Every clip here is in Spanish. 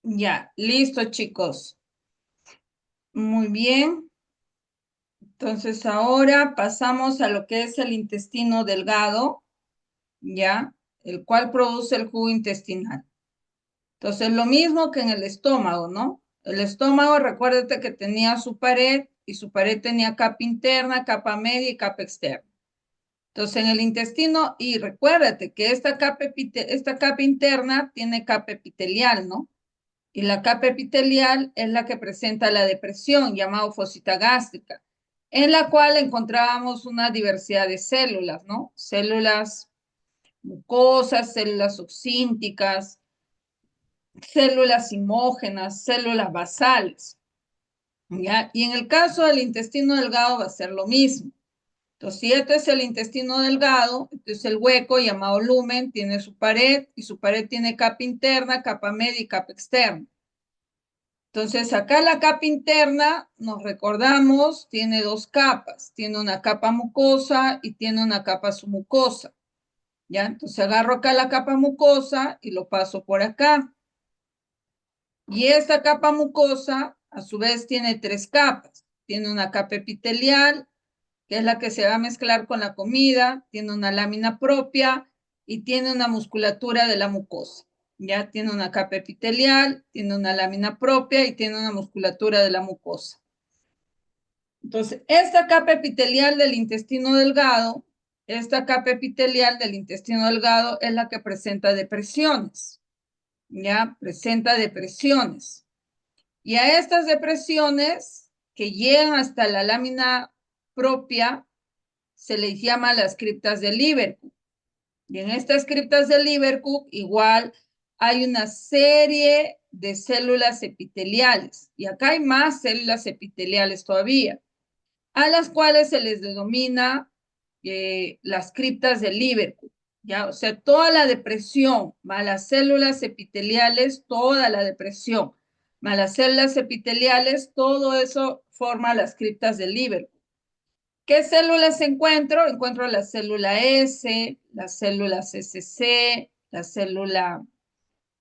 Ya, listo, chicos. Muy bien. Entonces ahora pasamos a lo que es el intestino delgado, ya, el cual produce el jugo intestinal. Entonces, lo mismo que en el estómago, ¿no? El estómago, recuérdate que tenía su pared y su pared tenía capa interna, capa media y capa externa. Entonces, en el intestino, y recuérdate que esta capa interna tiene capa epitelial, ¿no? Y la capa epitelial es la que presenta la depresión, llamada fosita gástrica, en la cual encontrábamos una diversidad de células, ¿no? Células mucosas, células oxínticas, células simógenas, células basales, ¿ya? Y en el caso del intestino delgado va a ser lo mismo. Entonces, si esto es el intestino delgado, entonces el hueco llamado lumen tiene su pared y su pared tiene capa interna, capa media y capa externa. Entonces, acá la capa interna, nos recordamos, tiene dos capas. Tiene una capa mucosa y tiene una capa submucosa. ¿Ya? Entonces, agarro acá la capa mucosa y lo paso por acá. Y esta capa mucosa, a su vez, tiene tres capas. Tiene una capa epitelial, que es la que se va a mezclar con la comida. Tiene una lámina propia y tiene una musculatura de la mucosa. Ya tiene una capa epitelial, tiene una lámina propia y tiene una musculatura de la mucosa. Entonces, esta capa epitelial del intestino delgado, esta capa epitelial del intestino delgado es la que presenta depresiones, ¿ya? Presenta depresiones. Y a estas depresiones que llegan hasta la lámina propia se les llama las criptas de Lieberkühn. Y en estas criptas de Lieberkühn igual hay una serie de células epiteliales. Y acá hay más células epiteliales todavía, a las cuales se les denomina las criptas de Lieberkühn. ¿Ya? O sea, toda la depresión, más las células epiteliales, toda la depresión, más las células epiteliales, todo eso forma las criptas de Lieberkühn. ¿Qué células encuentro? Encuentro la célula S, las células SC, la célula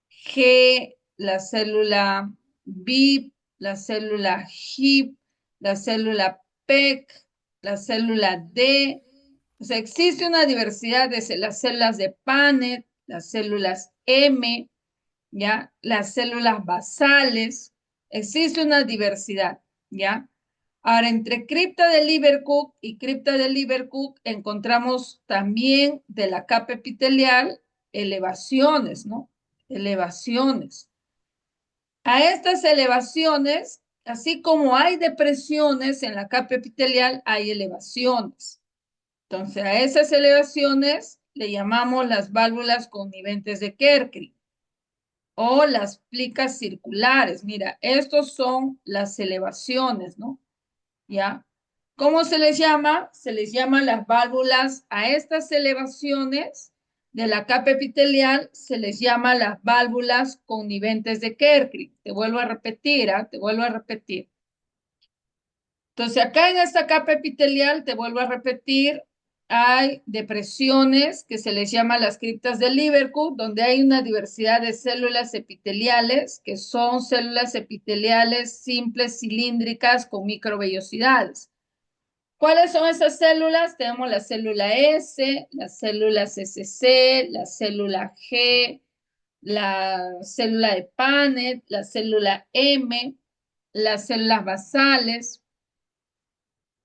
G, la célula BIP, la célula HIP, la célula PEC, la célula D. O sea, existe una diversidad de las células de Paneth, las células M, ¿ya? Las células basales. Existe una diversidad, ¿ya? Ahora, entre cripta de Lieberkühn y cripta de Lieberkühn encontramos también de la capa epitelial elevaciones, ¿no? Elevaciones. A estas elevaciones, así como hay depresiones en la capa epitelial, hay elevaciones. Entonces, a esas elevaciones le llamamos las válvulas conniventes de Kerkring o las plicas circulares. Mira, estos son las elevaciones, ¿no? ¿Ya? ¿Cómo se les llama? Se les llama las válvulas a estas elevaciones de la capa epitelial, se les llama las válvulas conniventes de Kerkring. Te vuelvo a repetir, ¿eh? Te vuelvo a repetir. Entonces, acá en esta capa epitelial, te vuelvo a repetir, hay depresiones que se les llama las criptas de Lieberkühn, donde hay una diversidad de células epiteliales, que son células epiteliales simples cilíndricas con microvellosidades. ¿Cuáles son esas células? Tenemos la célula S, las células SC, la célula G, la célula de Paneth, la célula M, las células basales,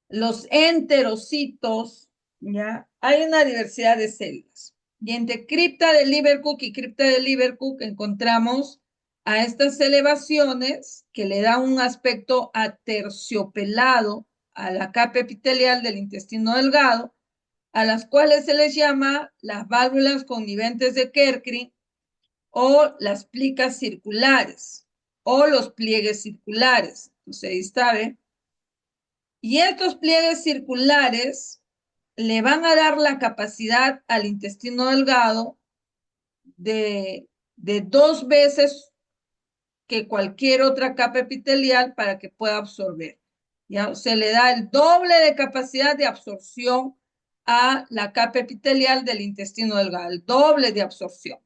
los enterocitos, ¿ya? Hay una diversidad de células. Y entre cripta de Lieberkühn y cripta de Lieberkühn encontramos a estas elevaciones que le dan un aspecto aterciopelado a la capa epitelial del intestino delgado, a las cuales se les llama las válvulas conniventes de Kerkring o las plicas circulares o los pliegues circulares. Entonces, ahí está, ¿ve? Y estos pliegues circulares le van a dar la capacidad al intestino delgado de 2 veces que cualquier otra capa epitelial para que pueda absorber. ¿Ya? Se le da el doble de capacidad de absorción a la capa epitelial del intestino delgado, el doble de absorción.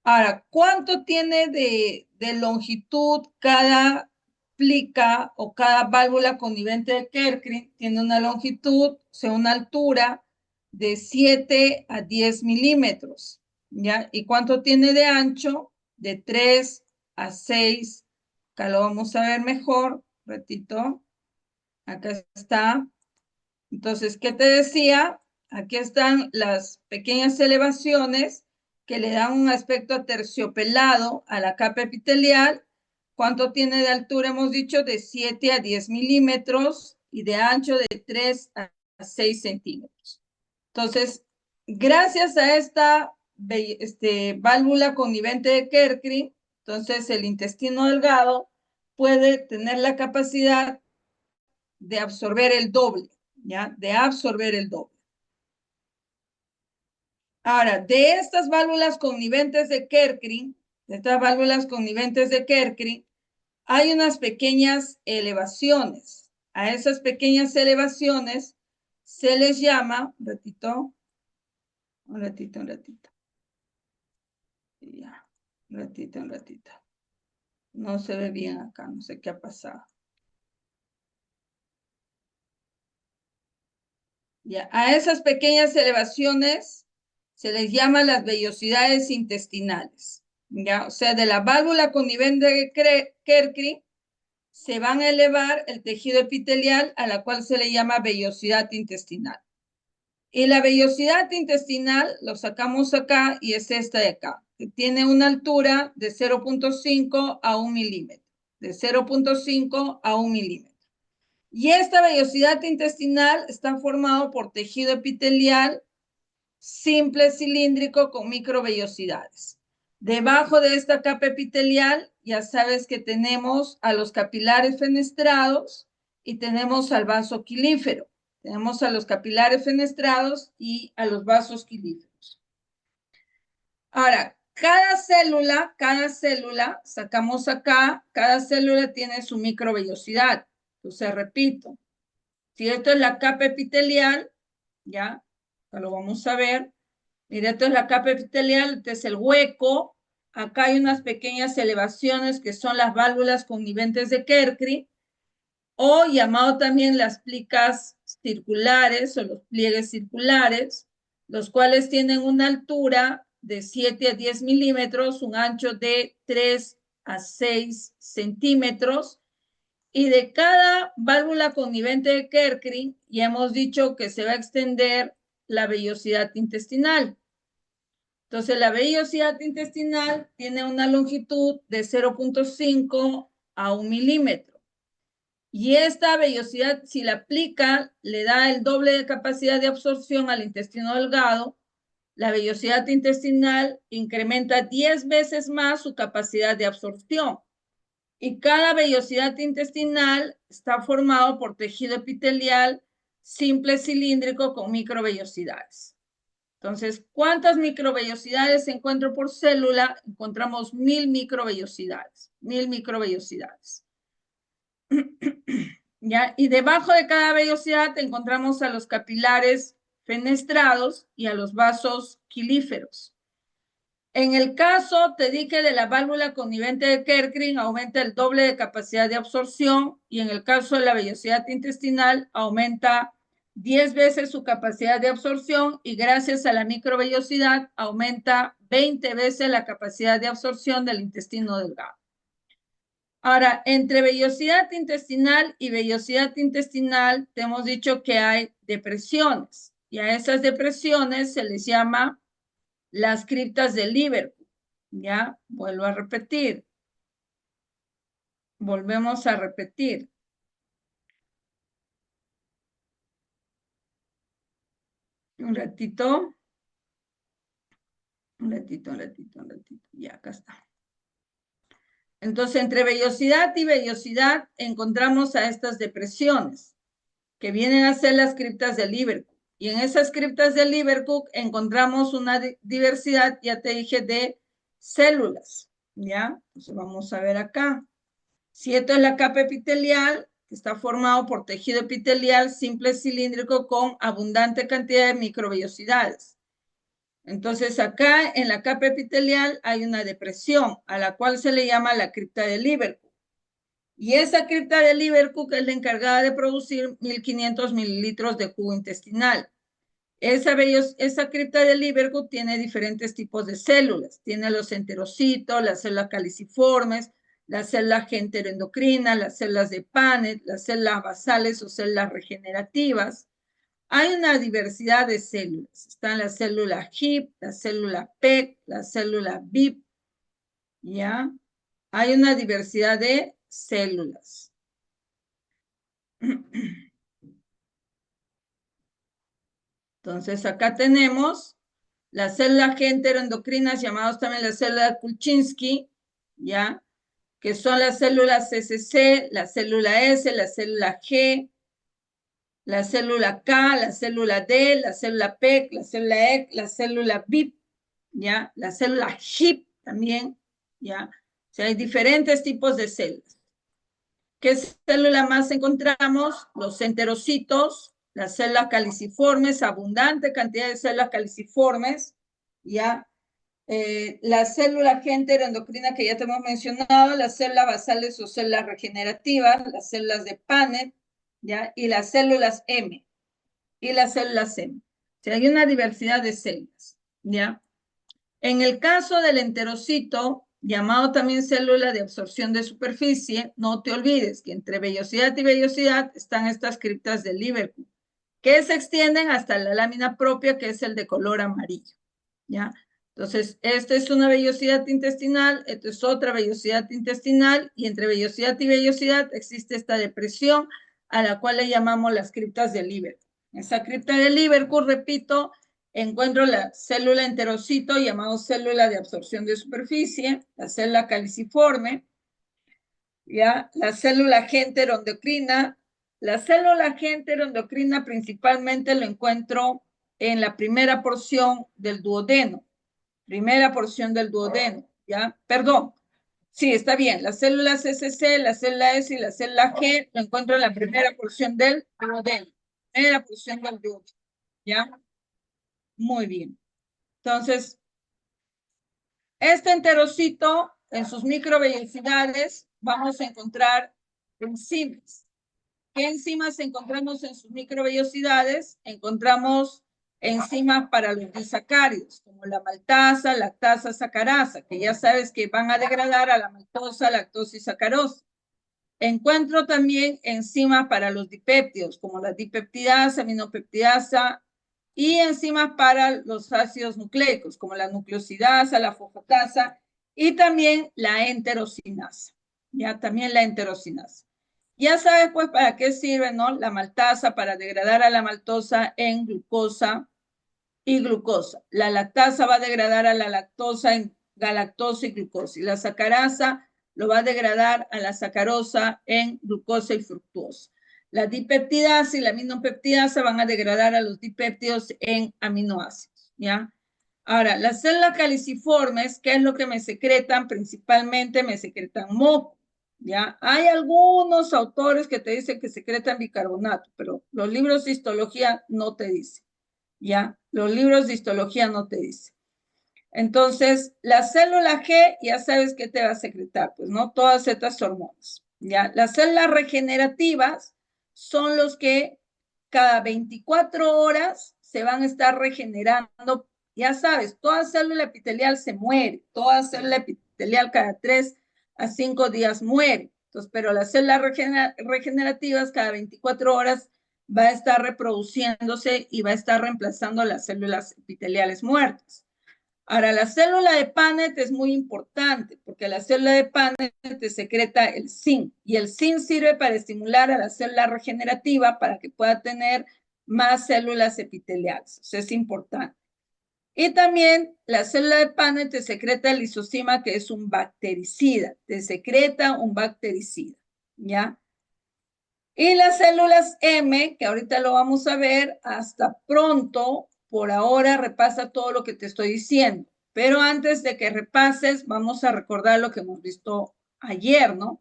Ahora, ¿cuánto tiene de longitud cada plica o cada válvula connivente de Kerckring? Tiene una longitud, o sea, una altura de 7 a 10 milímetros, ¿ya? ¿Y cuánto tiene de ancho? De 3 a 6. Acá lo vamos a ver mejor, ratito. Acá está. Entonces, ¿qué te decía? Aquí están las pequeñas elevaciones que le dan un aspecto aterciopelado a la capa epitelial. ¿Cuánto tiene de altura? Hemos dicho de 7 a 10 milímetros y de ancho de 3 a 6 centímetros. Entonces, gracias a esta válvula connivente de Kerckring, entonces el intestino delgado puede tener la capacidad de absorber el doble, ¿ya? De absorber el doble. Ahora, de estas válvulas conniventes de Kerckring, hay unas pequeñas elevaciones. A esas pequeñas elevaciones se les llama, un ratito, ya, un ratito. No se ve bien acá, no sé qué ha pasado. Ya, a esas pequeñas elevaciones se les llama las vellosidades intestinales. ¿Ya? O sea, de la válvula connivente de Kerckring se van a elevar el tejido epitelial a la cual se le llama vellosidad intestinal. Y la vellosidad intestinal lo sacamos acá y es esta de acá, que tiene una altura de 0.5 a 1 milímetro. De 0.5 a 1 milímetro. Y esta vellosidad intestinal está formado por tejido epitelial simple cilíndrico con microvellosidades. Debajo de esta capa epitelial ya sabes que tenemos a los capilares fenestrados y tenemos al vaso quilífero. Tenemos a los capilares fenestrados y a los vasos quilíferos. Ahora, cada célula, sacamos acá, cada célula tiene su microvellosidad. Entonces, repito, si esto es la capa epitelial, ya, lo vamos a ver. Mira, esto es la capa epitelial, este es el hueco. Acá hay unas pequeñas elevaciones que son las válvulas conniventes de Kerckring, o llamado también las plicas circulares o los pliegues circulares, los cuales tienen una altura de 7 a 10 milímetros, un ancho de 3 a 6 centímetros, y de cada válvula connivente de Kerckring, ya hemos dicho que se va a extender la vellosidad intestinal. Entonces, la vellosidad intestinal tiene una longitud de 0.5 a 1 milímetro. Y esta vellosidad, si la aplica, le da el doble de capacidad de absorción al intestino delgado. La vellosidad intestinal incrementa 10 veces más su capacidad de absorción. Y cada vellosidad intestinal está formado por tejido epitelial simple cilíndrico con microvellosidades. Entonces, ¿cuántas microvellosidades encuentro por célula? Encontramos 1000 microvellosidades. 1000 microvellosidades. ¿Ya? Y debajo de cada vellosidad encontramos a los capilares fenestrados y a los vasos quilíferos. En el caso, te dije, de la válvula connivente de Kerckring, aumenta el doble de capacidad de absorción, y en el caso de la vellosidad intestinal, aumenta 10 veces su capacidad de absorción, y gracias a la microvellosidad, aumenta 20 veces la capacidad de absorción del intestino delgado. Ahora, entre vellosidad intestinal y vellosidad intestinal, te hemos dicho que hay depresiones, y a esas depresiones se les llama las criptas de Liverpool. Ya, vuelvo a repetir. Volvemos a repetir. Un ratito. Ya, acá está. Entonces, entre vellosidad y vellosidad encontramos a estas depresiones, que vienen a ser las criptas de Liverpool. Y en esas criptas de Liverpool encontramos una diversidad, ya te dije, de células. ¿Ya? Entonces, vamos a ver acá. Si esto es la capa epitelial, que está formado por tejido epitelial simple cilíndrico con abundante cantidad de microvellosidades. Entonces, acá en la capa epitelial hay una depresión, a la cual se le llama la cripta de Liverpool. Y esa cripta de Liverpool es la encargada de producir 1500 mililitros de jugo intestinal. Esa cripta de Liverpool tiene diferentes tipos de células. Tiene los enterocitos, las células caliciformes, las células enteroendocrinas, las células de Paneth, las células basales o células regenerativas. Hay una diversidad de células. Están las células HIP, las células PEG, las células BIP, ¿ya? Hay una diversidad de células. Entonces, acá tenemos las células enteroendocrinas, llamadas también las células de Kulchinsky, ¿ya? Que son las células CCC, la célula S, la célula G, la célula K, la célula D, la célula PEC, la célula EC, la célula BIP, ¿ya? La célula HIP también, ¿ya? O sea, hay diferentes tipos de células. ¿Qué célula más encontramos? Los enterocitos, las células caliciformes, abundante cantidad de células caliciformes, ¿ya? La célula enteroendocrina que ya te hemos mencionado, las células basales o células regenerativas, las células de Paneth, ¿ya? Y las células M y las células M. O sea, hay una diversidad de células, ¿ya? En el caso del enterocito, llamado también célula de absorción de superficie, no te olvides que entre vellosidad y vellosidad están estas criptas de Liverpool, que se extienden hasta la lámina propia, que es el de color amarillo, ¿ya? Entonces, esta es una vellosidad intestinal, esta es otra vellosidad intestinal, y entre vellosidad y vellosidad existe esta depresión, a la cual le llamamos las criptas de Liverpool. Esa cripta de Liverpool, repito, encuentro la célula enterocito, llamado célula de absorción de superficie, la célula caliciforme, ¿ya? La célula enteroendocrina. La célula enteroendocrina principalmente lo encuentro en la primera porción del duodeno. Primera porción del duodeno, ¿ya? Perdón. Sí, está bien. La célula CCC, la célula S y la célula G lo encuentro en la primera porción del duodeno. Primera porción del duodeno, ¿ya? Muy bien. Entonces, este enterocito, en sus microvellosidades, vamos a encontrar enzimas. ¿Qué enzimas encontramos en sus microvellosidades? Encontramos enzimas para los disacáridos, como la maltasa, lactasa, sacarasa, que ya sabes que van a degradar a la maltosa, lactosa y sacarosa. Encuentro también enzimas para los dipéptidos, como la dipeptidasa, aminopeptidasa, y enzimas para los ácidos nucleicos, como la nucleosidasa, la fosfatasa, y también la enterocinasa. Ya, también la enterocinasa. Ya sabes, pues, para qué sirve, ¿no? La maltasa para degradar a la maltosa en glucosa y glucosa. La lactasa va a degradar a la lactosa en galactosa y glucosa. Y la sacarasa lo va a degradar a la sacarosa en glucosa y fructosa. La dipeptidasa y la aminopeptidasa van a degradar a los dipéptidos en aminoácidos, ¿ya? Ahora, las células caliciformes, ¿qué es lo que me secretan? Principalmente me secretan moco, ¿ya? Hay algunos autores que te dicen que secretan bicarbonato, pero los libros de histología no te dicen, ¿ya? Los libros de histología no te dicen. Entonces, la célula G, ya sabes que te va a secretar, pues, ¿no? Todas estas hormonas, ¿ya? Las células regenerativas son los que cada 24 horas se van a estar regenerando. Ya sabes, toda célula epitelial se muere, toda célula epitelial cada 3 a 5 días muere. Entonces, pero las células regenerativas cada 24 horas va a estar reproduciéndose y va a estar reemplazando las células epiteliales muertas. Ahora, la célula de Paneth es muy importante porque la célula de Paneth te secreta el zinc y el zinc sirve para estimular a la célula regenerativa para que pueda tener más células epiteliales. Eso es importante. Y también la célula de Paneth te secreta el lisozima, que es un bactericida. Te secreta un bactericida, ¿ya? Y las células M, que ahorita lo vamos a ver, hasta pronto, por ahora repasa todo lo que te estoy diciendo. Pero antes de que repases, vamos a recordar lo que hemos visto ayer, ¿no?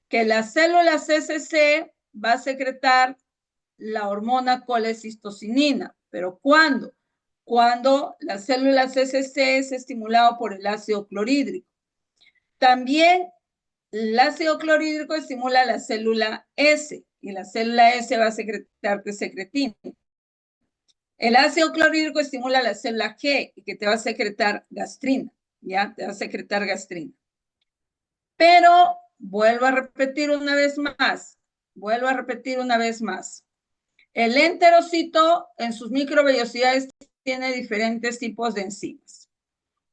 Que la célula CCC va a secretar la hormona colecistocinina. ¿Pero cuándo? cuando la célula CCC es estimulado por el ácido clorhídrico. También el ácido clorhídrico estimula la célula S y la célula S va a secretar secretina. El ácido clorhídrico estimula la célula G y que te va a secretar gastrina, ¿ya? Te va a secretar gastrina. Pero vuelvo a repetir una vez más, El enterocito en sus microvellosidades tiene diferentes tipos de enzimas.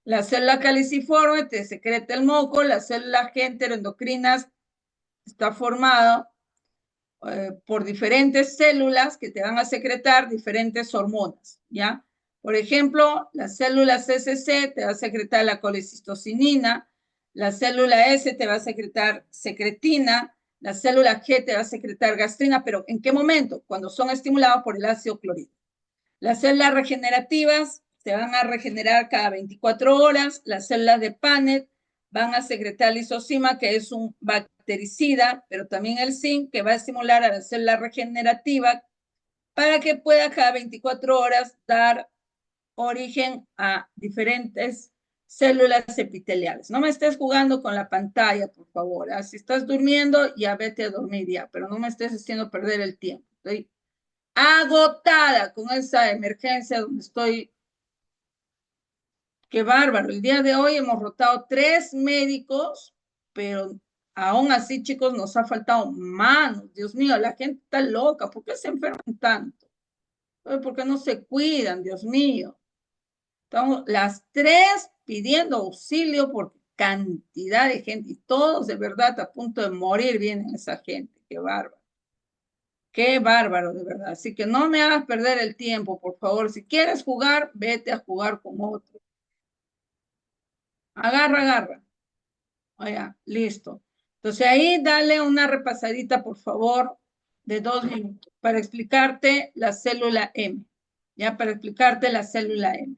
La célula caliciforme te secreta el moco, la célula G enteroendocrinas está formada por diferentes células que te van a secretar diferentes hormonas, ¿ya? Por ejemplo, la célula CCC te va a secretar la colecistocinina, la célula S te va a secretar secretina, la célula G te va a secretar gastrina, pero ¿en qué momento? Cuando son estimulados por el ácido clorhídrico. Las células regenerativas se van a regenerar cada 24 horas, las células de Paneth van a secretar lisozima, que es un bactericida, pero también el zinc, que va a estimular a la célula regenerativa para que pueda cada 24 horas dar origen a diferentes células epiteliales. No me estés jugando con la pantalla, por favor. Si estás durmiendo, ya vete a dormir ya, pero no me estés haciendo perder el tiempo. Estoy agotada con esa emergencia donde estoy. Qué bárbaro. El día de hoy hemos rotado 3 médicos, pero aún así, chicos, nos ha faltado manos. Dios mío, la gente está loca. ¿Por qué se enferman tanto? ¿Por qué no se cuidan? Dios mío. Estamos las 3 pidiendo auxilio por cantidad de gente y todos de verdad a punto de morir vienen esa gente. Qué bárbaro. Qué bárbaro, de verdad. Así que no me hagas perder el tiempo, por favor. Si quieres jugar, vete a jugar con otro. Agarra, agarra. Oiga, listo. Entonces ahí dale una repasadita, por favor, de 2 minutos para explicarte la célula M. Ya, para explicarte la célula M.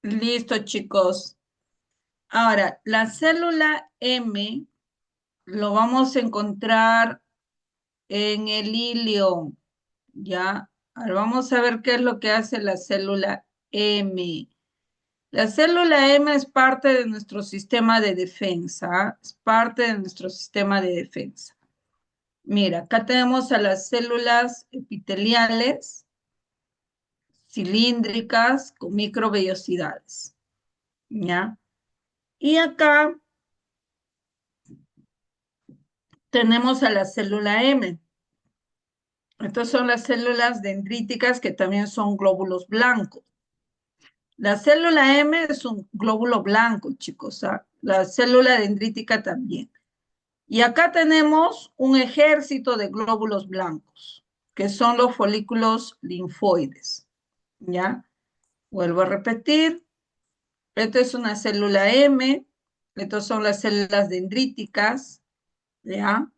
Listo, chicos. Ahora, la célula M lo vamos a encontrar en el hilio, ¿ya? Ahora vamos a ver qué es lo que hace la célula M. La célula M es parte de nuestro sistema de defensa, ¿ah? Es parte de nuestro sistema de defensa. Mira, acá tenemos a las células epiteliales, cilíndricas, con microvellosidades, ¿ya? Y acá tenemos a la célula M. Estas son las células dendríticas que también son glóbulos blancos. La célula M es un glóbulo blanco, chicos, ¿ah? La célula dendrítica también. Y acá tenemos un ejército de glóbulos blancos, que son los folículos linfoides, ¿ya? Vuelvo a repetir, esta es una célula M, estas son las células dendríticas, ¿ya?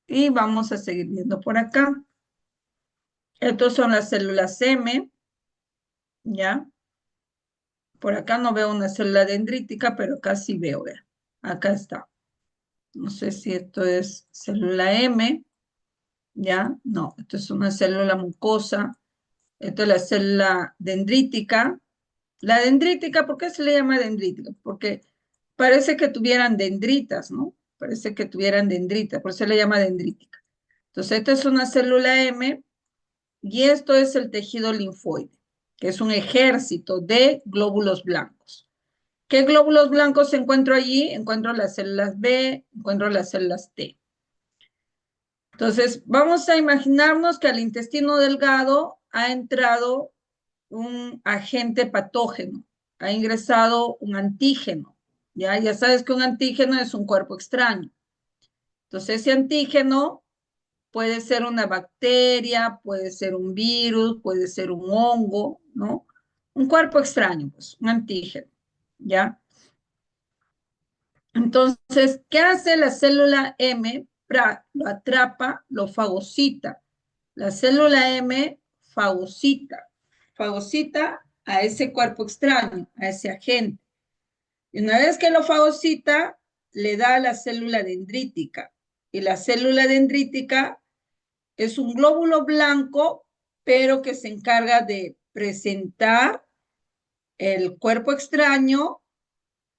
Y vamos a seguir viendo por acá. Estas son las células M, ¿ya? Por acá no veo una célula dendrítica, pero acá sí veo, ¿ya? Acá está. No sé si esto es célula M, ¿ya? No, esto es una célula mucosa. Esto es la célula dendrítica. La dendrítica, ¿por qué se le llama dendrítica? Porque parece que tuvieran dendritas, ¿no? Parece que tuvieran dendritas, por eso se le llama dendrítica. Entonces, esta es una célula M y esto es el tejido linfoide, que es un ejército de glóbulos blancos. ¿Qué glóbulos blancos encuentro allí? Encuentro las células B, encuentro las células T. Entonces, vamos a imaginarnos que al intestino delgado ha entrado un agente patógeno, ha ingresado un antígeno. Ya sabes que un antígeno es un cuerpo extraño. Entonces, ese antígeno puede ser una bacteria, puede ser un virus, puede ser un hongo, ¿no? Un cuerpo extraño, pues, un antígeno, ¿ya? Entonces, ¿qué hace la célula M? Lo atrapa, lo fagocita. La célula M fagocita a ese cuerpo extraño, a ese agente. Y una vez que lo fagocita, le da a la célula dendrítica. Y la célula dendrítica es un glóbulo blanco, pero que se encarga de presentar el cuerpo extraño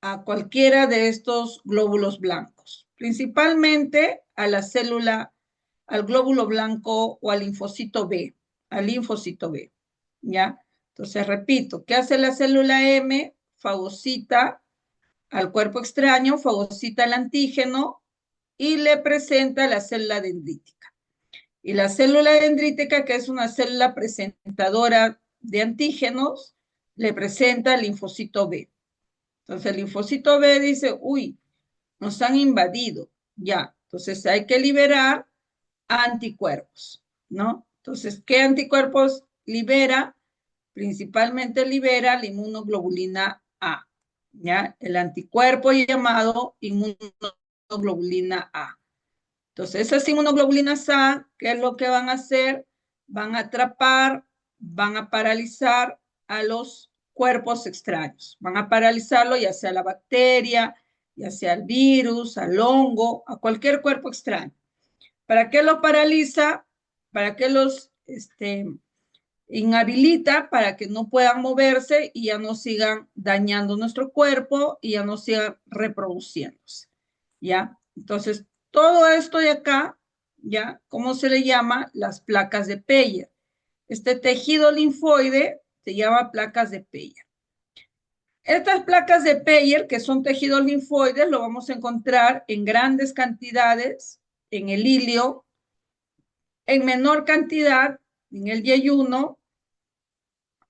a cualquiera de estos glóbulos blancos, principalmente a la célula, al glóbulo blanco o al linfocito B, ¿ya? Entonces, repito, ¿qué hace la célula M? Fagocita al cuerpo extraño, fagocita el antígeno y le presenta la célula dendrítica. Y la célula dendrítica, que es una célula presentadora de antígenos, le presenta el linfocito B. Entonces el linfocito B dice, uy, nos han invadido, ya. Entonces hay que liberar anticuerpos, ¿no? Entonces, ¿qué anticuerpos libera? Principalmente libera la inmunoglobulina A, ¿ya? El anticuerpo llamado inmunoglobulina A. Entonces, esas inmunoglobulinas A, ¿qué es lo que van a hacer? Van a atrapar, van a paralizar a los cuerpos extraños. Van a paralizarlo ya sea la bacteria, ya sea el virus, al hongo, a cualquier cuerpo extraño. ¿Para qué lo paraliza? ¿Para qué los inhabilita? Para que no puedan moverse y ya no sigan dañando nuestro cuerpo y ya no sigan reproduciéndose. ¿Ya? Entonces, todo esto de acá, ¿ya? ¿Cómo se le llama? Las placas de Peyer. Este tejido linfoide se llama placas de Peyer. Estas placas de Peyer, que son tejidos linfoides, lo vamos a encontrar en grandes cantidades en el hilio, en menor cantidad en el yeyuno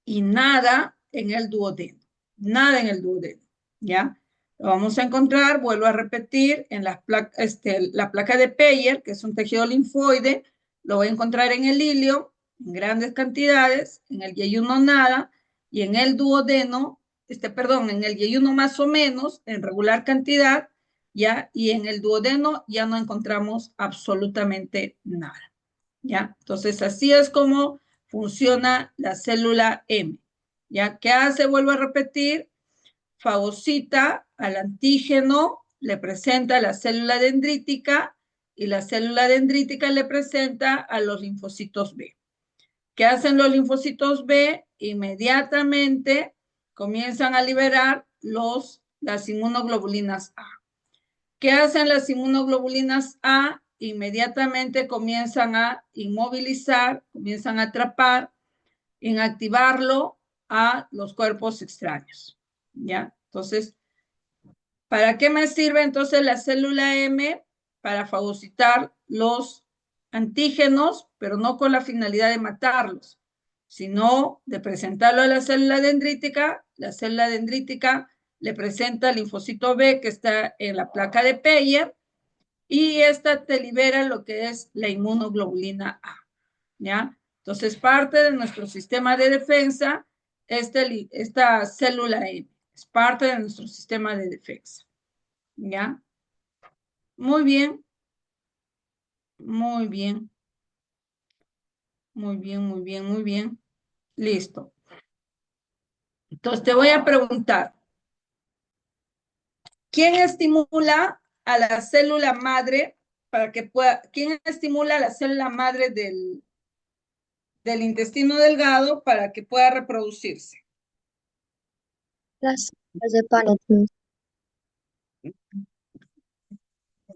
y nada en el duodeno. Nada en el duodeno, ¿ya? Lo vamos a encontrar, vuelvo a repetir, en la placa de Peyer, que es un tejido linfoide, lo voy a encontrar en el hilio, en grandes cantidades, en el yeyuno nada, y en el duodeno, en el yeyuno más o menos, en regular cantidad, ¿ya? Y en el duodeno ya no encontramos absolutamente nada, ¿ya? Entonces, así es como funciona la célula M. ¿Ya? ¿Qué hace? Vuelvo a repetir. Fagocita al antígeno, le presenta la célula dendrítica y la célula dendrítica le presenta a los linfocitos B. ¿Qué hacen los linfocitos B? Inmediatamente comienzan a liberar las inmunoglobulinas A. ¿Qué hacen las inmunoglobulinas A? Inmediatamente comienzan a inmovilizar, comienzan a atrapar, inactivarlo a los cuerpos extraños. ¿Ya? Entonces, ¿para qué me sirve entonces la célula M? Para fagocitar los antígenos, pero no con la finalidad de matarlos, sino de presentarlo a la célula dendrítica. La célula dendrítica le presenta el linfocito B que está en la placa de Peyer y esta te libera lo que es la inmunoglobulina A. ¿Ya? Entonces, parte de nuestro sistema de defensa, esta célula M es parte de nuestro sistema de defensa. ¿Ya? Muy bien, muy bien, muy bien, muy bien, muy bien. Listo. Entonces, te voy a preguntar, ¿quién estimula a la célula madre para que pueda, quién estimula a la célula madre del intestino delgado para que pueda reproducirse? Las de Paneth.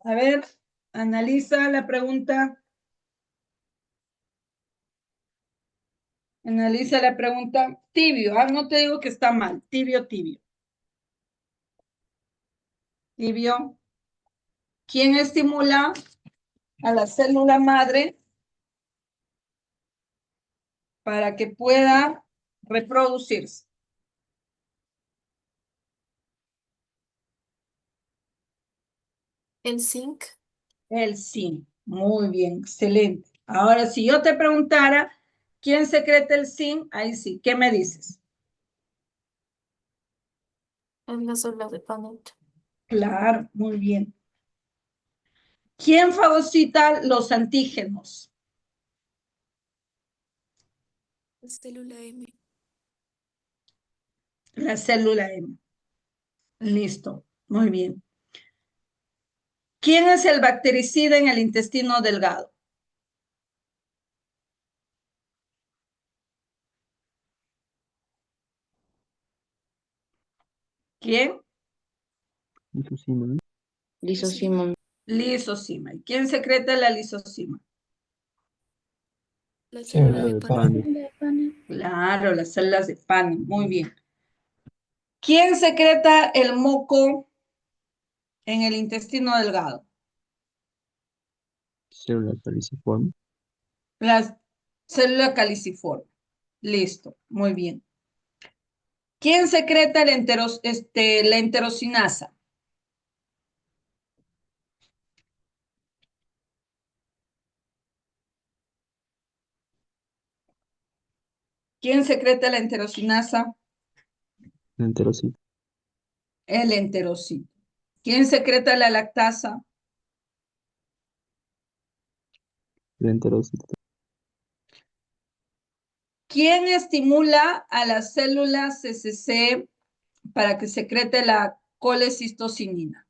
A ver, analiza la pregunta. Analiza la pregunta. Tibio, no te digo que está mal. Tibio, tibio. Tibio. ¿Quién estimula a la célula madre para que pueda reproducirse? El zinc. El zinc. Muy bien, excelente. Ahora, si yo te preguntara, ¿quién secreta el zinc? Ahí sí, ¿qué me dices? En las células de Paneth. Claro, muy bien. ¿Quién fagocita los antígenos? La célula M. La célula M. Listo, muy bien. ¿Quién es el bactericida en el intestino delgado? ¿Quién? Lisozima. Lisozima. Lisozima. ¿Y quién secreta la lisozima? La célula Célula de de Paneth. Paneth. Claro, las células de Paneth. Muy bien. ¿Quién secreta el moco en el intestino delgado? Célula caliciforme. La célula caliciforme. Listo, muy bien. ¿Quién secreta la enterocinasa? ¿Quién secreta la enterocinasa? Enterocito. El enterocito. ¿Quién secreta la lactasa? El enterocito. ¿Quién estimula a las células CCC para que secrete la colecistocinina?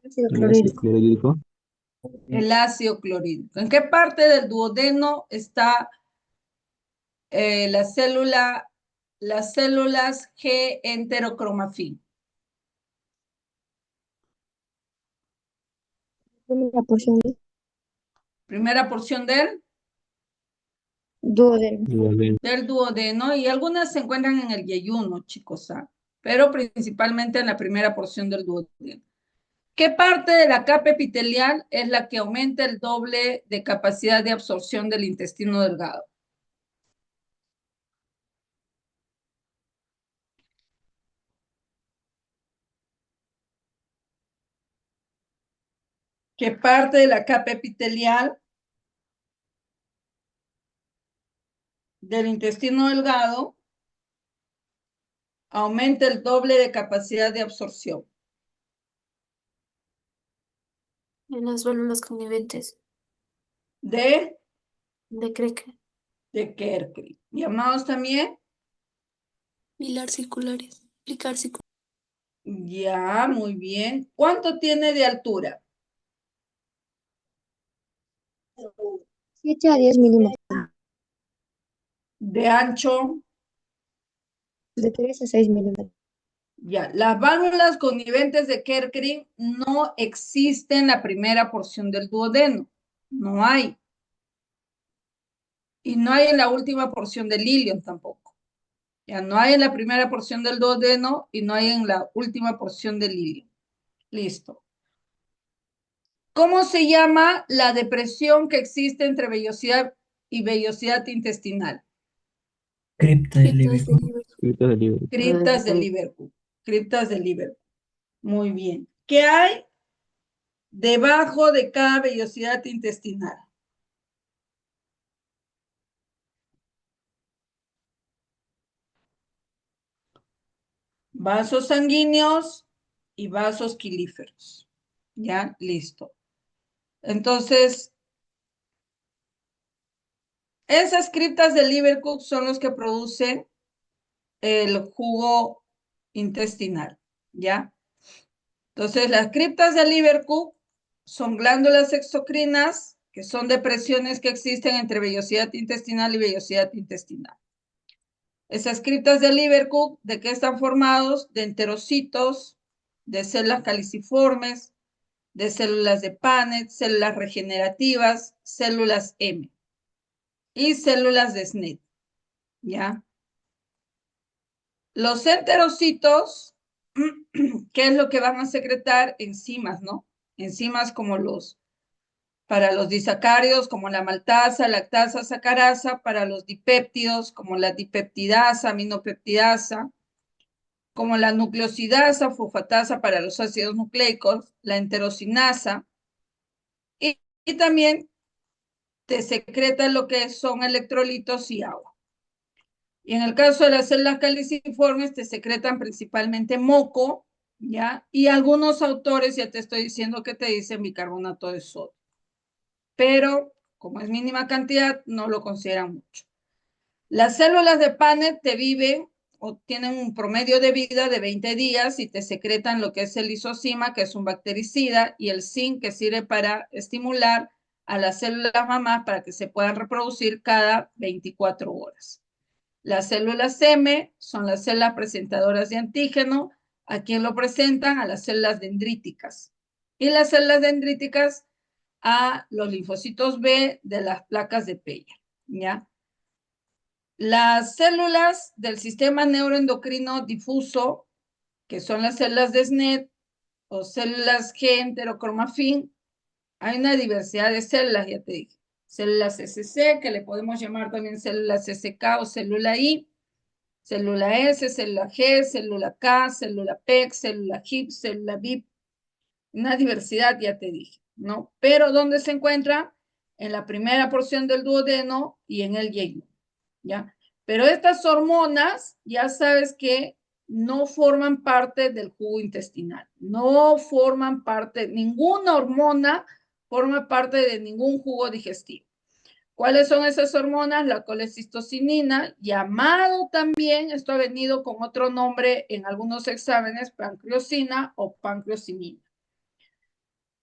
Ácido El ácido clorhídrico. clorhídrico. El ácido clorhídrico. ¿En qué parte del duodeno está las células G enterocromafín? Primera porción de Primera porción duodeno. Duodeno. del duodeno y algunas se encuentran en el yeyuno, chicos, ¿ah? Pero principalmente en la primera porción del duodeno. ¿Qué parte de la capa epitelial es la que aumenta el doble de capacidad de absorción del intestino delgado? ¿Qué parte de la capa epitelial del intestino delgado aumenta el doble de capacidad de absorción? En las válvulas coniventes De, de Kreeke. de Kerkri. ¿Llamados también? Pilar circulares. Aplicar circulares. Ya, muy bien. ¿Cuánto tiene de altura? 7 a 10 milímetros. De ancho. De 3 a 6 milímetros. Ya, las válvulas conniventes de Kerckering no existen en la primera porción del duodeno. No hay. Y no hay en la última porción del ilion tampoco. Ya no hay en la primera porción del duodeno y no hay en la última porción del ilion. Listo. ¿Cómo se llama la depresión que existe entre vellosidad y vellosidad intestinal? Cripta de Criptas de Liverpool. Liverpool. Cripta de Liverpool. Criptas de Liverpool. Criptas de Liverpool. Muy bien. ¿Qué hay debajo de cada vellosidad intestinal? Vasos sanguíneos y vasos quilíferos. Ya, listo. Entonces, esas criptas de Liverpool son los que producen el jugo intestinal, ¿ya? Entonces, las criptas de Liverpool son glándulas exocrinas, que son depresiones que existen entre vellosidad intestinal y vellosidad intestinal. Esas criptas de Liverpool, ¿de qué están formados? De enterocitos, de células caliciformes, de células de Paneth, células regenerativas, células M y células de SNET, ¿ya? Los enterocitos, ¿qué es lo que van a secretar? Enzimas, ¿no? Enzimas como para los disacáridos, como la maltasa, lactasa, sacarasa, para los dipéptidos, como la dipeptidasa, aminopeptidasa, como la nucleosidasa, fosfatasa para los ácidos nucleicos, la enterocinasa, y también te secreta lo que son electrolitos y agua. Y en el caso de las células caliciformes, te secretan principalmente moco, ¿ya? Y algunos autores, ya te estoy diciendo que te dicen bicarbonato de sodio. Pero, como es mínima cantidad, no lo consideran mucho. Las células de Paneth te viven o tienen un promedio de vida de 20 días y te secretan lo que es el lisozima, que es un bactericida, y el zinc, que sirve para estimular a las células mamás para que se puedan reproducir cada 24 horas. Las células M son las células presentadoras de antígeno. ¿A quién lo presentan? A las células dendríticas. Y las células dendríticas a los linfocitos B de las placas de Peyer, ¿ya? Las células del sistema neuroendocrino difuso, que son las células de SNET o células G enterocromafin, hay una diversidad de células, ya te dije. Células SC, que le podemos llamar también células SK o célula I, célula S, célula G, célula K, célula PEC, célula HIP, célula VIP, una diversidad, ya te dije, ¿no? Pero ¿dónde se encuentra? En la primera porción del duodeno y en el yeyuno, ¿ya? Pero estas hormonas, ya sabes que no forman parte del jugo intestinal, no forman parte, ninguna hormona forma parte de ningún jugo digestivo. ¿Cuáles son esas hormonas? La colecistocinina, llamado también, esto ha venido con otro nombre en algunos exámenes, pancreosina o pancreosinina.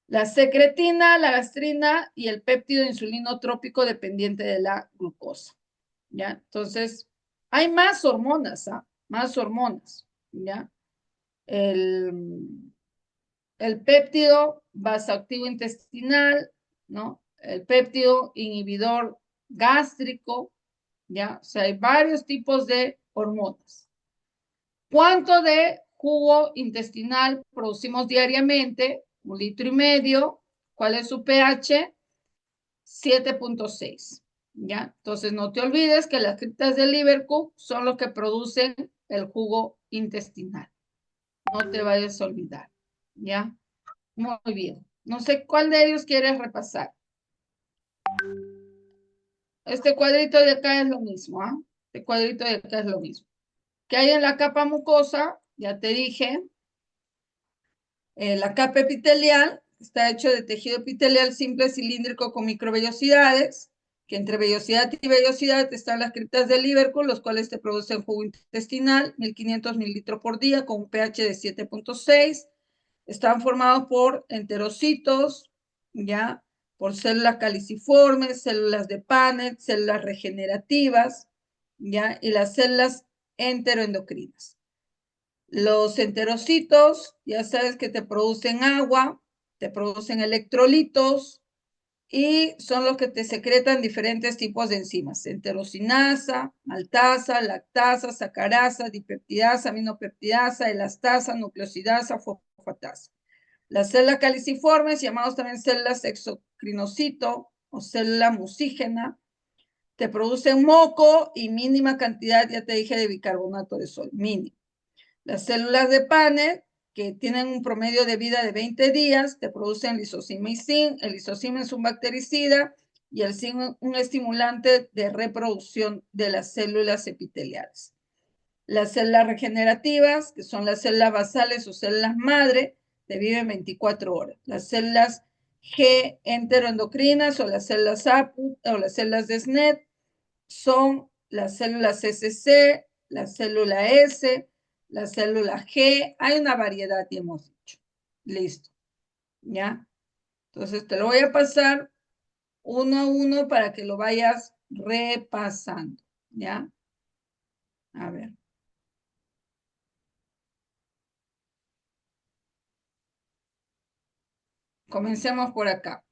La secretina, la gastrina y el péptido insulinotrópico dependiente de la glucosa, ¿ya? Entonces, hay más hormonas, ¿ah? Más hormonas, ¿ya? El péptido vasoactivo intestinal, ¿no? El péptido inhibidor gástrico, ¿ya? O sea, hay varios tipos de hormonas. ¿Cuánto de jugo intestinal producimos diariamente? 1,5 litros. ¿Cuál es su pH? 7.6. ¿Ya? Entonces, no te olvides que las criptas de Liverpool son los que producen el jugo intestinal. No te vayas a olvidar. ¿Ya? Muy bien. No sé cuál de ellos quieres repasar. Este cuadrito de acá es lo mismo, ¿ah? Este cuadrito de acá es lo mismo. ¿Qué hay en la capa mucosa? Ya te dije. La capa epitelial está hecho de tejido epitelial simple cilíndrico con microvellosidades que entre vellosidad y vellosidad están las criptas de Liverpool, los cuales te producen jugo intestinal, 1500 mililitros por día, con un pH de 7.6. Están formados por enterocitos, ¿ya? Por células caliciformes, células de Paneth, células regenerativas, ¿ya? Y las células enteroendocrinas. Los enterocitos, ya sabes que te producen agua, te producen electrolitos y son los que te secretan diferentes tipos de enzimas: enterocinasa, maltasa, lactasa, sacarasa, dipeptidasa, aminopeptidasa, elastasa, nucleosidasa, fosfatasa. Las células caliciformes, llamadas también células exocrinocito o célula mucígena, te producen moco y mínima cantidad, ya te dije, de bicarbonato de sodio, mínimo. Las células de Paneth, que tienen un promedio de vida de 20 días, te producen lisozima y zinc. El lisozima es un bactericida y el zinc un estimulante de reproducción de las células epiteliales. Las células regenerativas, que son las células basales o células madre, te viven 24 horas. Las células G enteroendocrinas o las células APU o las células de SNET son las células SC, la célula S, la célula G. Hay una variedad, ya hemos dicho. Listo. ¿Ya? Entonces te lo voy a pasar uno a uno para que lo vayas repasando. ¿Ya? A ver. Comencemos por acá.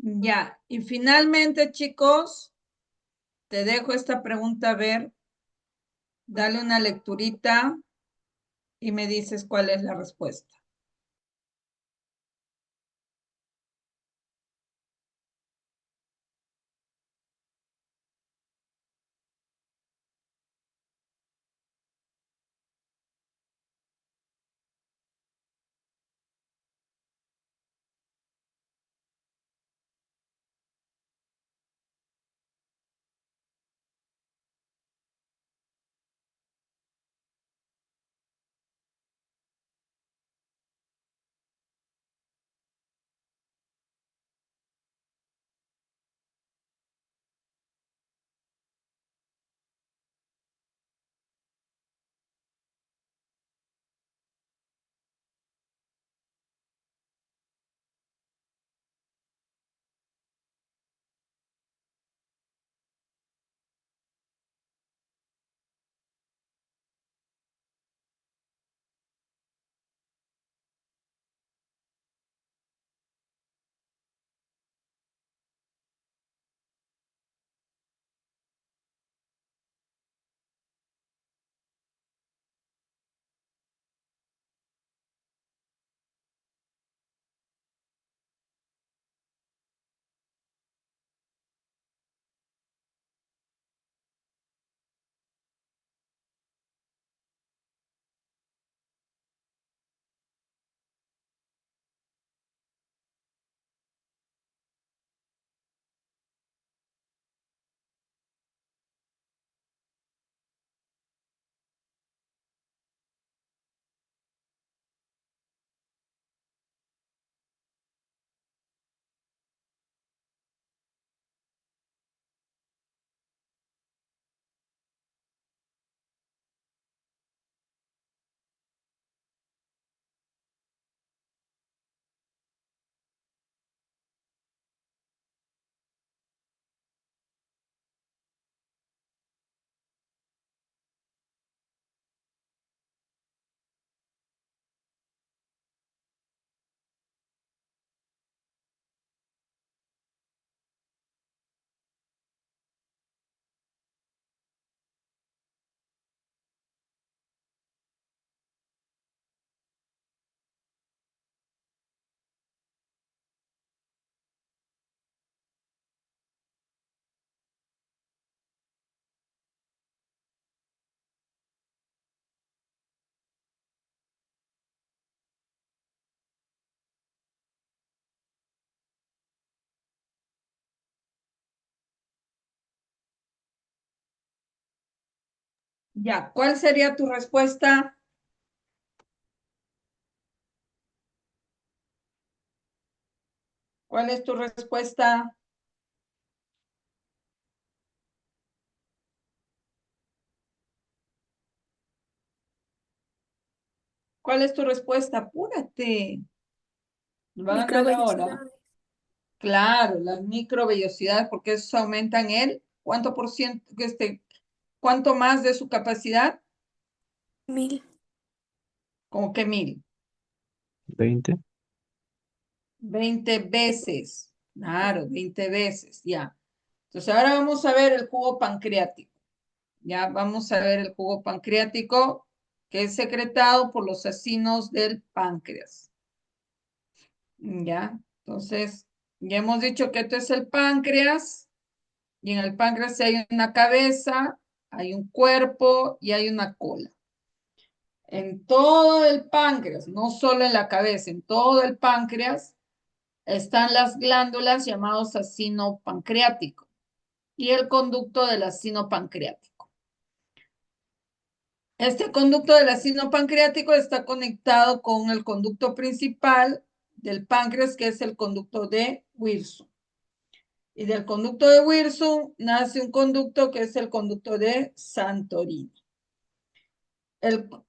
Ya, y finalmente, chicos, te dejo esta pregunta a ver. Dale una lecturita y me dices cuál es la respuesta. Ya, ¿cuál sería tu respuesta? ¿Cuál es tu respuesta? ¿Cuál es tu respuesta? Apúrate. Nos va a ganar la hora. Microvellosidades. Claro, las microvellosidades, porque esos aumentan el ¿cuánto por ciento? ¿Cuánto más de su capacidad? 1000. Como que 1000. 20. 20 veces. Claro, 20 veces, ya. Entonces ahora vamos a ver el jugo pancreático. Ya, vamos a ver el jugo pancreático que es secretado por los acinos del páncreas. Ya, entonces ya hemos dicho que esto es el páncreas y en el páncreas hay una cabeza, hay un cuerpo y hay una cola. En todo el páncreas, no solo en la cabeza, en todo el páncreas están las glándulas llamadas acino pancreático y el conducto del acino pancreático. Este conducto del acino pancreático está conectado con el conducto principal del páncreas, que es el conducto de Wilson. Y del conducto de Wilson nace un conducto que es el conducto de Santorini.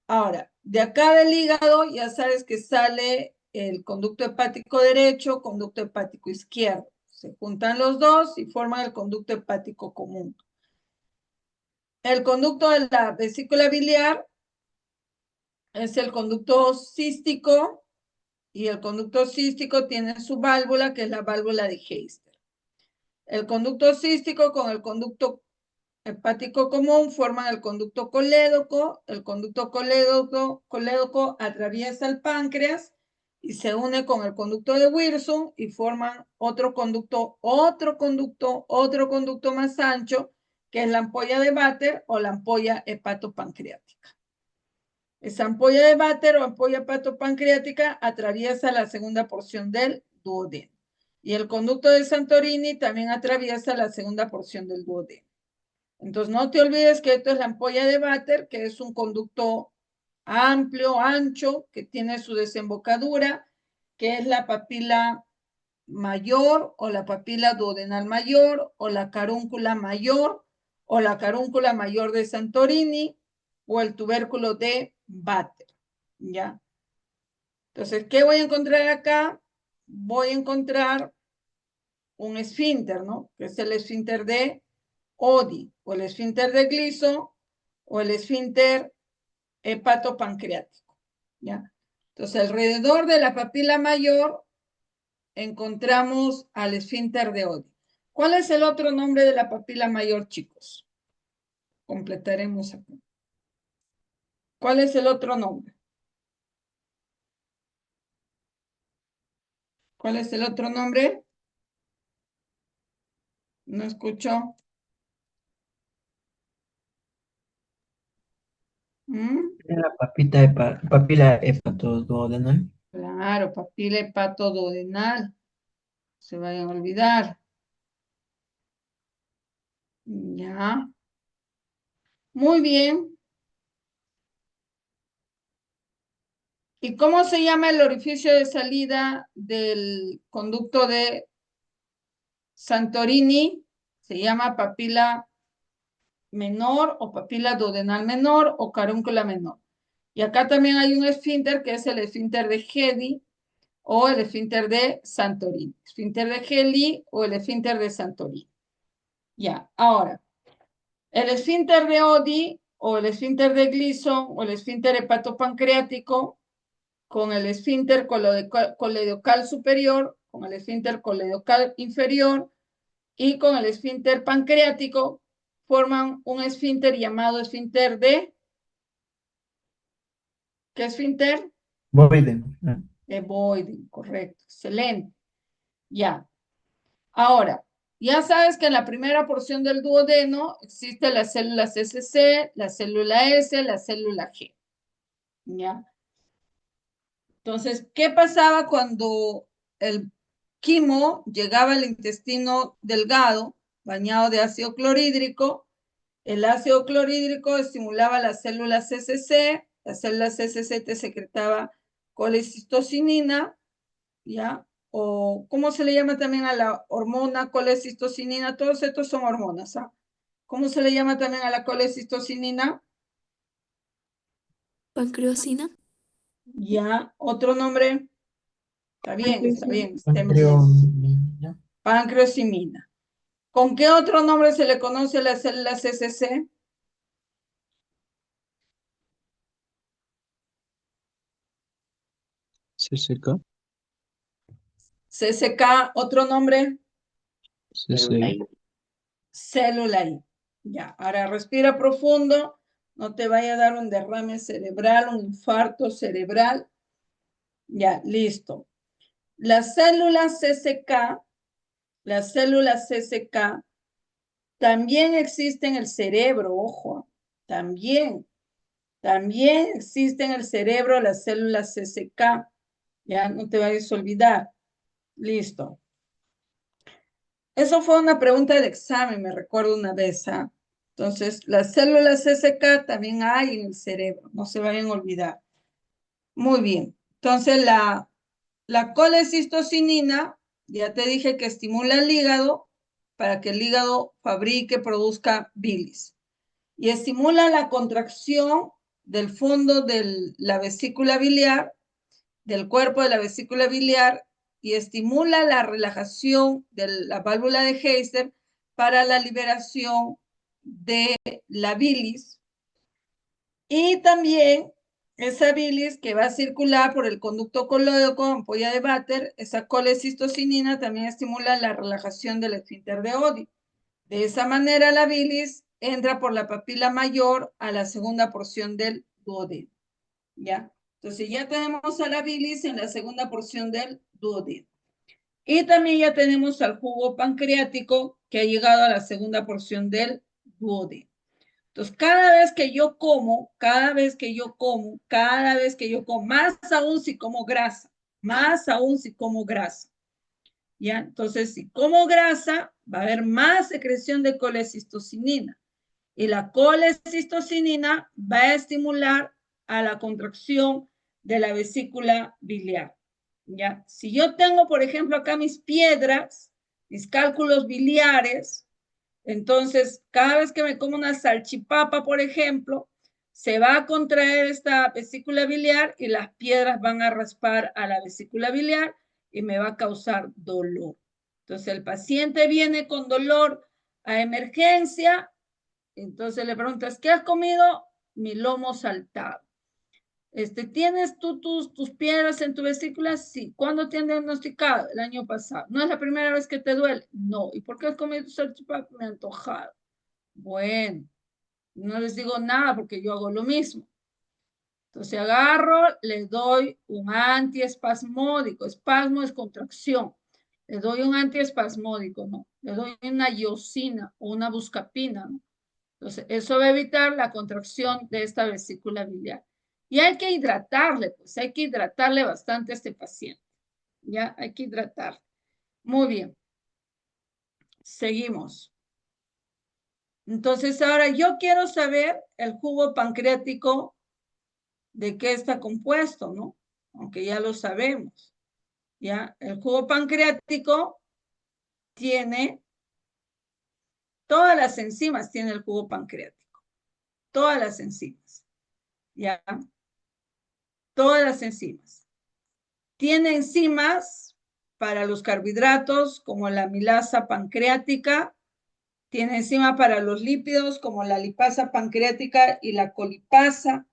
Ahora, de acá del hígado ya sabes que sale el conducto hepático derecho, conducto hepático izquierdo. Se juntan los dos y forman el conducto hepático común. El conducto de la vesícula biliar es el conducto cístico y el conducto cístico tiene su válvula, que es la válvula de Heister. El conducto cístico con el conducto hepático común forman el conducto colédoco. El conducto colédoco atraviesa el páncreas y se une con el conducto de Wirsung y forman otro conducto más ancho, que es la ampolla de Vater o la ampolla hepatopancreática. Esa ampolla de Vater o ampolla hepatopancreática atraviesa la segunda porción del duodeno. Y el conducto de Santorini también atraviesa la segunda porción del duodeno. Entonces, no te olvides que esto es la ampolla de Vater, que es un conducto amplio, ancho, que tiene su desembocadura, que es la papila mayor o la papila duodenal mayor o la carúncula mayor o la carúncula mayor de Santorini o el tubérculo de Vater, ¿ya? Entonces, ¿qué voy a encontrar acá? Voy a encontrar un esfínter, ¿no? Que es el esfínter de Oddi, o el esfínter de Gliso, o el esfínter hepatopancreático, ¿ya? Entonces, alrededor de la papila mayor encontramos al esfínter de Oddi. ¿Cuál es el otro nombre de la papila mayor, chicos? Completaremos acá. ¿Cuál es el otro nombre? ¿Cuál es el otro nombre? No escucho. La papila hepatoduodenal. Claro, papila hepatoduodenal. Se vayan a olvidar. Ya. Muy bien. ¿Y cómo se llama el orificio de salida del conducto de Santorini? Se llama papila menor o papila duodenal menor o carúncula menor. Y acá también hay un esfínter que es el esfínter de Hedi o el esfínter de Santorini. Esfínter de Hedi o el esfínter de Santorini. Ya, ahora, el esfínter de Oddi o el esfínter de Gleason o el esfínter hepatopancreático con el esfínter coledocal superior, con el esfínter coledocal inferior y con el esfínter pancreático forman un esfínter llamado esfínter de... ¿Qué esfínter? Boyden. De Boyden, correcto, excelente. Ya. Ahora, ya sabes que en la primera porción del duodeno existe las células SC, la célula S, la célula G. ¿Ya? Entonces, ¿qué pasaba cuando el quimo llegaba al intestino delgado, bañado de ácido clorhídrico? El ácido clorhídrico estimulaba las células CCC, las células CCC te secretaba colecistocinina, ¿ya? O, ¿cómo se le llama también a la hormona colecistocinina? Todos estos son hormonas, ¿ah? ¿Cómo se le llama también a la colecistocinina? Pancreosina. Ya, otro nombre. Está bien, está bien. Pancreomina. Pancreosimina. ¿Con qué otro nombre se le conoce a la célula CCC? CCK, CCK, otro nombre. CCI, Célula I. Ya, ahora respira profundo. No te vaya a dar un derrame cerebral, un infarto cerebral. Ya, listo. Las células CCK también existen en el cerebro, ojo, también existe en el cerebro las células CCK. Ya, no te vayas a olvidar. Listo. Eso fue una pregunta del examen, me recuerdo una vez. ¿Ah? Entonces, las células CCK también hay en el cerebro, no se vayan a olvidar. Muy bien. Entonces, la colecistocinina, ya te dije que estimula el hígado para que el hígado fabrique, produzca bilis. Y estimula la contracción del fondo de la vesícula biliar, del cuerpo de la vesícula biliar, y estimula la relajación de la válvula de Heister para la liberación de la bilis. Y también esa bilis que va a circular por el conducto coloico, ampolla de Vater, esa colecistocinina también estimula la relajación del esfínter de Oddi. De esa manera la bilis entra por la papila mayor a la segunda porción del duodeno. ¿Ya? Entonces ya tenemos a la bilis en la segunda porción del duodeno. Y también ya tenemos al jugo pancreático que ha llegado a la segunda porción del duodeno. Entonces, cada vez que yo como, más aún si como grasa, ¿ya? Entonces, si como grasa, va a haber más secreción de colecistocinina. Y la colecistocinina va a estimular a la contracción de la vesícula biliar, ¿ya? Si yo tengo, por ejemplo, acá mis piedras, mis cálculos biliares, entonces, cada vez que me como una salchipapa, por ejemplo, se va a contraer esta vesícula biliar y las piedras van a raspar a la vesícula biliar y me va a causar dolor. Entonces, el paciente viene con dolor a emergencia, entonces le preguntas, ¿qué has comido? Mi lomo saltado. ¿Tienes tú tus piedras en tu vesícula? Sí. ¿Cuándo te han diagnosticado? El año pasado. ¿No es la primera vez que te duele? No. ¿Y por qué has comido tu salchipapa? Me ha antojado. Bueno, no les digo nada porque yo hago lo mismo. Entonces agarro, les doy un antiespasmódico. Espasmo es contracción. Le doy un antiespasmódico, ¿no? Le doy una iosina o una buscapina, ¿no? Entonces, eso va a evitar la contracción de esta vesícula biliar. Y hay que hidratarle, pues hay que hidratarle bastante a este paciente. Ya, hay que hidratarle. Muy bien. Seguimos. Entonces, ahora yo quiero saber el jugo pancreático de qué está compuesto, ¿no? Aunque ya lo sabemos. Ya, el jugo pancreático tiene todas las enzimas, tiene el jugo pancreático. Todas las enzimas. Ya. Todas las enzimas. Tiene enzimas para los carbohidratos, como la amilasa pancreática. Tiene enzima para los lípidos, como la lipasa pancreática y la colipasa.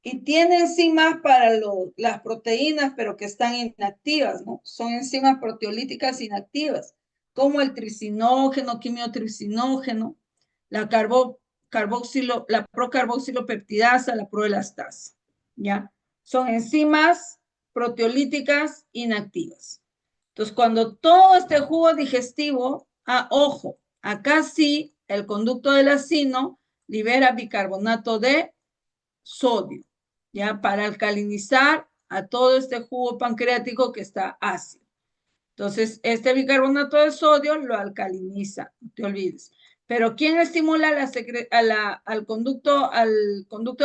Y tiene enzimas para las proteínas, pero que están inactivas, ¿no? Son enzimas proteolíticas inactivas, como el tricinógeno, quimiotricinógeno, la procarboxilopeptidasa, la proelastasa, ¿ya? Son enzimas proteolíticas inactivas. Entonces, cuando todo este jugo digestivo, ojo, acá sí, el conducto del acino libera bicarbonato de sodio, ¿ya? Para alcalinizar a todo este jugo pancreático que está ácido. Entonces, este bicarbonato de sodio lo alcaliniza, no te olvides. Pero ¿quién estimula al conducto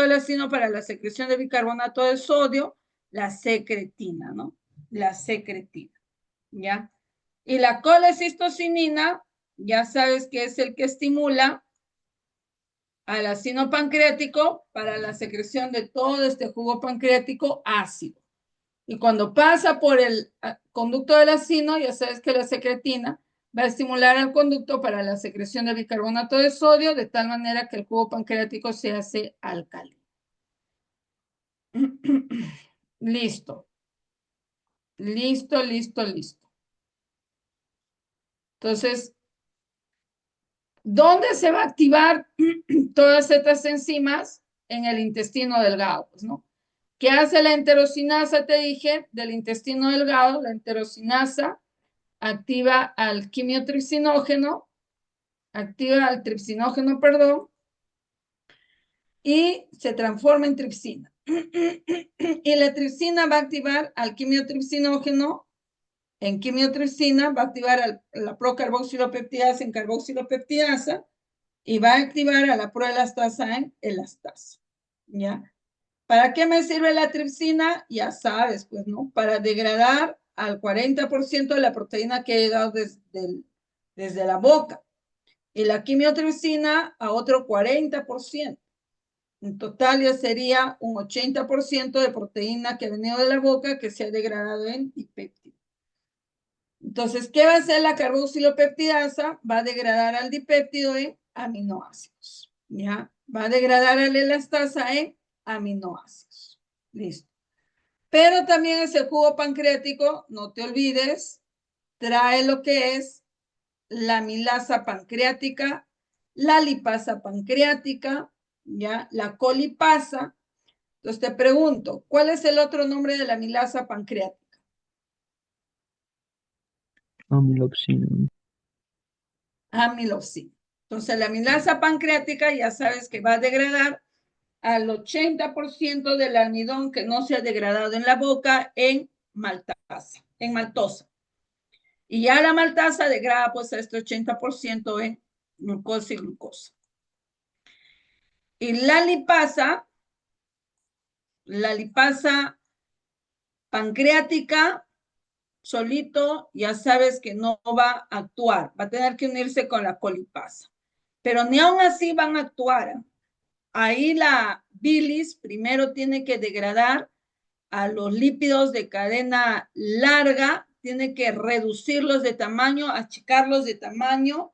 del acino para la secreción de bicarbonato de sodio? La secretina, ¿no? La secretina, ¿ya? Y la colecistocinina, ya sabes que es el que estimula al acino pancreático para la secreción de todo este jugo pancreático ácido. Y cuando pasa por el conducto del acino, ya sabes que la secretina va a estimular al conducto para la secreción de bicarbonato de sodio, de tal manera que el jugo pancreático se hace alcalino. Listo. Listo. Entonces, ¿dónde se va a activar todas estas enzimas? En el intestino delgado, pues, ¿no? ¿Qué hace la enterocinasa? Te dije, del intestino delgado, la enterocinasa activa al quimiotripsinógeno, perdón, y se transforma en tripsina. Y la tripsina va a activar al quimiotripsinógeno, en quimiotripsina va a activar la procarboxilopeptidasa en carboxilopeptidasa y va a activar a la proelastasa en elastasa, ¿ya? ¿Para qué me sirve la tripsina? Ya sabes, pues, ¿no? Para degradar al 40% de la proteína que ha llegado desde la boca. Y la quimiotripsina a otro 40%. En total ya sería un 80% de proteína que ha venido de la boca que se ha degradado en dipéptido. Entonces, ¿qué va a hacer la carboxilopeptidasa? Va a degradar al dipéptido en aminoácidos. ¿Ya? Va a degradar a la elastasa en aminoácidos. Listo. Pero también ese jugo pancreático, no te olvides, trae lo que es la amilasa pancreática, la lipasa pancreática, ya, la colipasa. Entonces te pregunto, ¿cuál es el otro nombre de la amilasa pancreática? Amilopsina. Amilopsina. Entonces la amilasa pancreática ya sabes que va a degradar al 80% del almidón que no se ha degradado en la boca en maltasa, en maltosa. Y ya la maltasa degrada pues a este 80% en glucosa y glucosa. Y la lipasa pancreática, solito, ya sabes que no va a actuar, va a tener que unirse con la colipasa. Pero ni aún así van a actuar. Ahí la bilis primero tiene que degradar a los lípidos de cadena larga, tiene que reducirlos de tamaño, achicarlos de tamaño,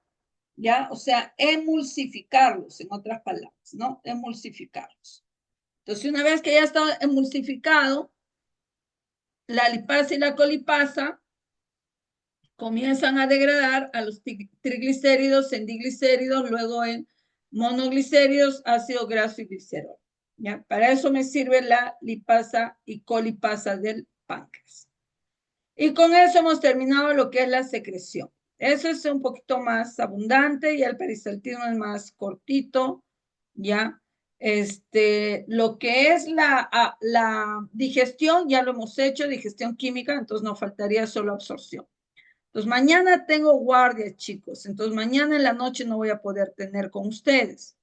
¿ya? O sea, emulsificarlos, en otras palabras, ¿no? Emulsificarlos. Entonces, una vez que ya está emulsificado, la lipasa y la colipasa comienzan a degradar a los triglicéridos en diglicéridos, luego en monoglicéridos, ácido graso y glicerol. ¿Ya? Para eso me sirve la lipasa y colipasa del páncreas. Y con eso hemos terminado lo que es la secreción. Eso es un poquito más abundante y el peristaltismo es más cortito, ¿ya? Lo que es la digestión, ya lo hemos hecho, digestión química, entonces nos faltaría solo absorción. Entonces mañana tengo guardia, chicos, entonces mañana en la noche no voy a poder tener con ustedes.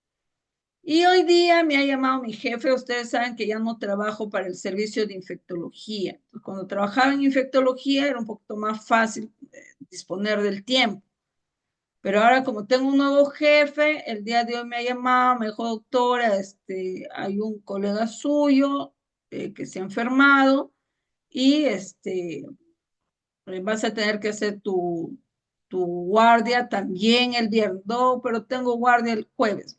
Y hoy día me ha llamado mi jefe, ustedes saben que ya no trabajo para el servicio de infectología. Entonces, cuando trabajaba en infectología era un poquito más fácil disponer del tiempo. Pero ahora como tengo un nuevo jefe, el día de hoy me ha llamado, me dijo, doctora, hay un colega suyo que se ha enfermado y vas a tener que hacer tu guardia también el viernes. No, pero tengo guardia el jueves.